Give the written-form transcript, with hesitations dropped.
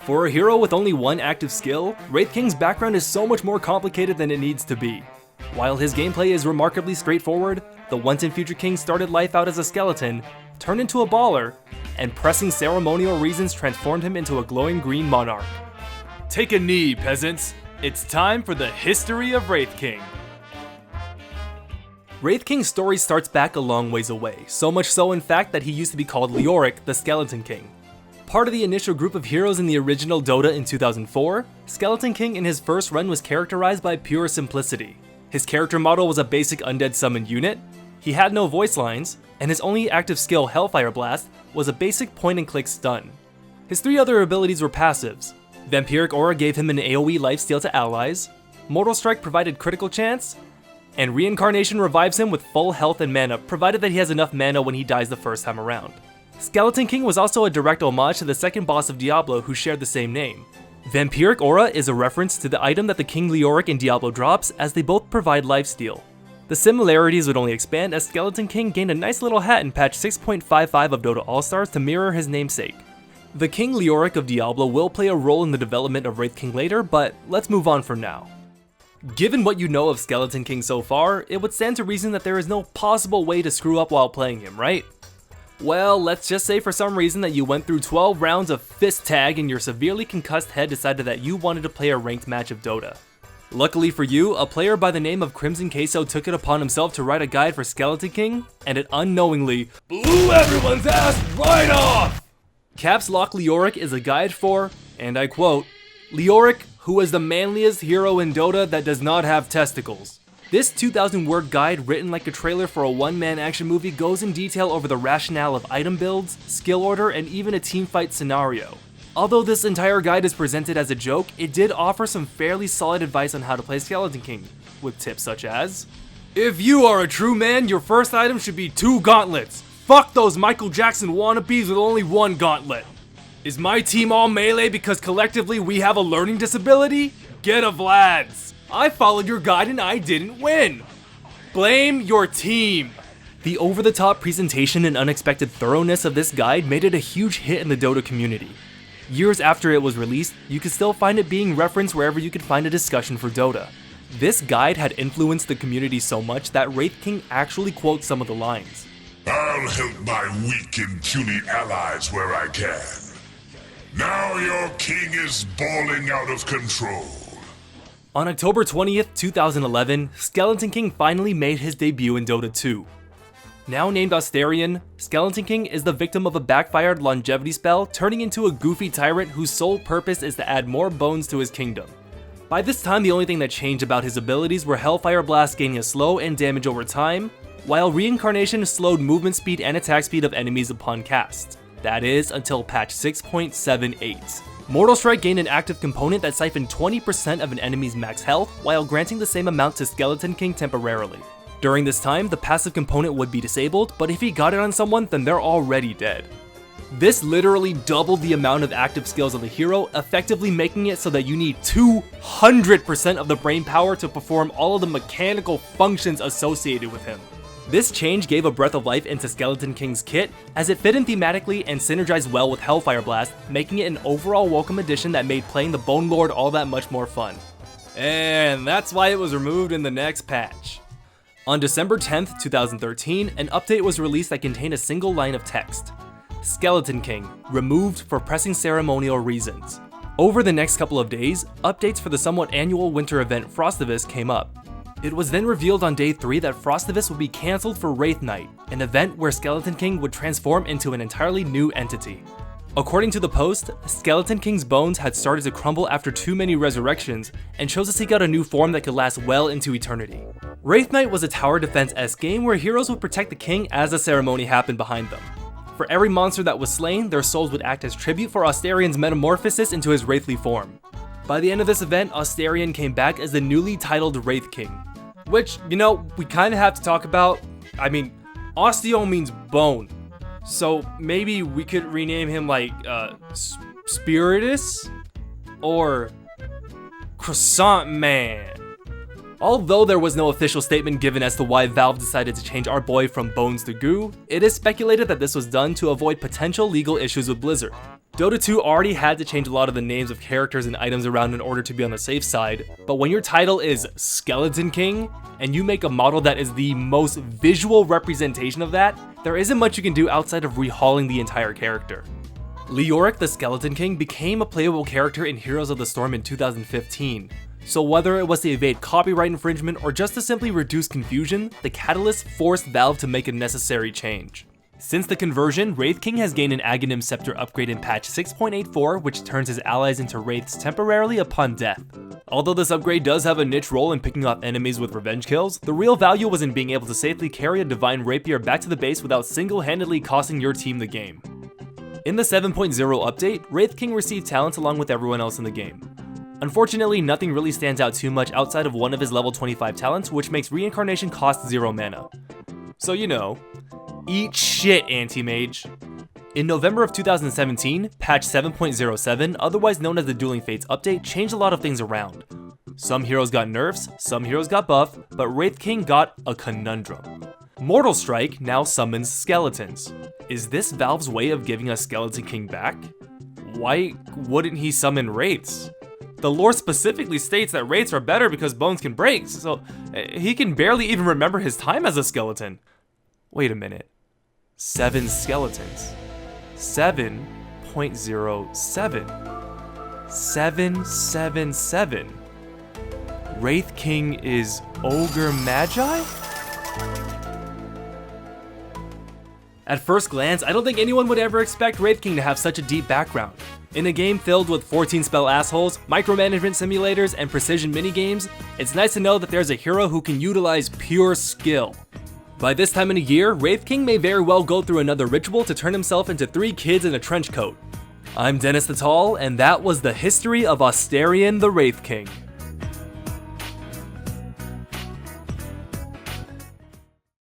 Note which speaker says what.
Speaker 1: For a hero with only one active skill, Wraith King's background is so much more complicated than it needs to be. While his gameplay is remarkably straightforward, the once and future king started life out as a skeleton, turned into a baller, and pressing ceremonial reasons transformed him into a glowing green monarch. Take a knee, peasants. It's time for the history of Wraith King. Wraith King's story starts back a long ways away, so much so in fact that he used to be called Leoric, the Skeleton King. Part of the initial group of heroes in the original Dota in 2004, Skeleton King in his first run was characterized by pure simplicity. His character model was a basic undead summoned unit, he had no voice lines, and his only active skill, Hellfire Blast, was a basic point and click stun. His three other abilities were passives. Vampiric Aura gave him an AoE lifesteal to allies, Mortal Strike provided critical chance, and Reincarnation revives him with full health and mana, provided that he has enough mana when he dies the first time around. Skeleton King was also a direct homage to the second boss of Diablo who shared the same name. Vampiric Aura is a reference to the item that the King Leoric in Diablo drops, as they both provide lifesteal. The similarities would only expand as Skeleton King gained a nice little hat in patch 6.55 of Dota All-Stars to mirror his namesake. The King Leoric of Diablo will play a role in the development of Wraith King later, but let's move on for now. Given what you know of Skeleton King so far, it would stand to reason that there is no possible way to screw up while playing him, right? Well, let's just say for some reason that you went through 12 rounds of fist tag and your severely concussed head decided that you wanted to play a ranked match of Dota. Luckily for you, a player by the name of Crimson Queso took it upon himself to write a guide for Skeleton King, and it unknowingly blew everyone's ass right off! Caps Lock Leoric is a guide for, and I quote, Leoric, who is the manliest hero in Dota that does not have testicles. This 2,000 word guide, written like a trailer for a one-man action movie, goes in detail over the rationale of item builds, skill order, and even a teamfight scenario. Although this entire guide is presented as a joke, it did offer some fairly solid advice on how to play Skeleton King, with tips such as, if you are a true man, your first item should be 2 gauntlets. Fuck those Michael Jackson wannabes with only 1 gauntlet. Is my team all melee because collectively we have a learning disability? Get a Vlads. I followed your guide and I didn't win. Blame your team. The over-the-top presentation and unexpected thoroughness of this guide made it a huge hit in the Dota community. Years after it was released, you can still find it being referenced wherever you could find a discussion for Dota. This guide had influenced the community so much that Wraith King actually quotes some of the lines.
Speaker 2: I'll help my weak and puny allies where I can. Now your king is balling out of control.
Speaker 1: On October 20th, 2011, Skeleton King finally made his debut in Dota 2. Now named Astarion, Skeleton King is the victim of a backfired longevity spell, turning into a goofy tyrant whose sole purpose is to add more bones to his kingdom. By this time, the only thing that changed about his abilities were Hellfire Blast gaining a slow and damage over time, while Reincarnation slowed movement speed and attack speed of enemies upon cast. That is, until patch 6.78. Mortal Strike gained an active component that siphoned 20% of an enemy's max health, while granting the same amount to Skeleton King temporarily. During this time, the passive component would be disabled, but if he got it on someone, then they're already dead. This literally doubled the amount of active skills of the hero, effectively making it so that you need 200% of the brain power to perform all of the mechanical functions associated with him. This change gave a breath of life into Skeleton King's kit, as it fit in thematically and synergized well with Hellfire Blast, making it an overall welcome addition that made playing the Bone Lord all that much more fun. And that's why it was removed in the next patch. On December 10th, 2013, an update was released that contained a single line of text. Skeleton King, removed for pressing ceremonial reasons. Over the next couple of days, updates for the somewhat annual winter event Frostivus came up. It was then revealed on day 3 that Frostivus would be cancelled for Wraith Night, an event where Skeleton King would transform into an entirely new entity. According to the post, Skeleton King's bones had started to crumble after too many resurrections, and chose to seek out a new form that could last well into eternity. Wraith Night was a tower defense-esque game where heroes would protect the king as the ceremony happened behind them. For every monster that was slain, their souls would act as tribute for Astarion's metamorphosis into his wraithly form. By the end of this event, Astarion came back as the newly titled Wraith King. Which, you know, we kind of have to talk about. I mean, osteo means bone. So maybe we could rename him like, Spiritus? Or Croissant Man. Although there was no official statement given as to why Valve decided to change our boy from bones to goo, it is speculated that this was done to avoid potential legal issues with Blizzard. Dota 2 already had to change a lot of the names of characters and items around in order to be on the safe side, but when your title is Skeleton King, and you make a model that is the most visual representation of that, there isn't much you can do outside of rehauling the entire character. Leoric the Skeleton King became a playable character in Heroes of the Storm in 2015, so whether it was to evade copyright infringement or just to simply reduce confusion, the catalyst forced Valve to make a necessary change. Since the conversion, Wraith King has gained an Aghanim Scepter upgrade in patch 6.84, which turns his allies into Wraiths temporarily upon death. Although this upgrade does have a niche role in picking off enemies with revenge kills, the real value was in being able to safely carry a Divine Rapier back to the base without single-handedly costing your team the game. In the 7.0 update, Wraith King received talents along with everyone else in the game. Unfortunately, nothing really stands out too much outside of one of his level 25 talents, which makes reincarnation cost 0 mana. So you know, eat shit, Anti-Mage. In November of 2017, patch 7.07, otherwise known as the Dueling Fates update, changed a lot of things around. Some heroes got nerfs, some heroes got buffed, but Wraith King got a conundrum. Mortal Strike now summons skeletons. Is this Valve's way of giving us Skeleton King back? Why wouldn't he summon Wraiths? The lore specifically states that Wraiths are better because bones can break, so he can barely even remember his time as a skeleton. Wait a minute. 7 skeletons. 7.07. 777. Wraith King is Ogre Magi? At first glance, I don't think anyone would ever expect Wraith King to have such a deep background. In a game filled with 14 spell assholes, micromanagement simulators, and precision minigames, it's nice to know that there's a hero who can utilize pure skill. By this time in the year, Wraith King may very well go through another ritual to turn himself into 3 kids in a trench coat. I'm Dennis the Tall, and that was the history of Astarion the Wraith King.